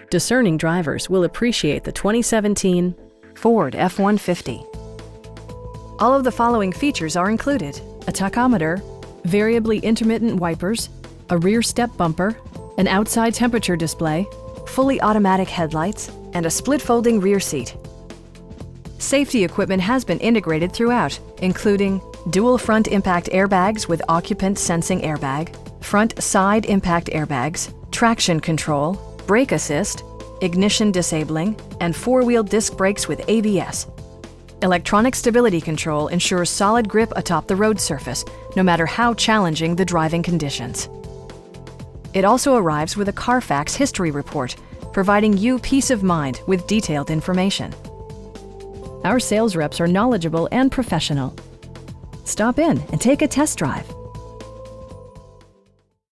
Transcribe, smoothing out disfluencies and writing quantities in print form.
Discerning drivers will appreciate the 2017 Ford F-150. All of the following features are included: a tachometer, variably intermittent wipers, a rear step bumper, an outside temperature display, fully automatic headlights, and a split folding rear seat. Safety equipment has been integrated throughout, including dual front impact airbags with occupant sensing airbag, front side impact airbags, traction control, brake assist, ignition disabling, and four-wheel disc brakes with ABS. Electronic stability control ensures solid grip atop the road surface, no matter how challenging the driving conditions. It also arrives with a Carfax history report, providing you peace of mind with detailed information. Our sales reps are knowledgeable and professional. Stop in and take a test drive.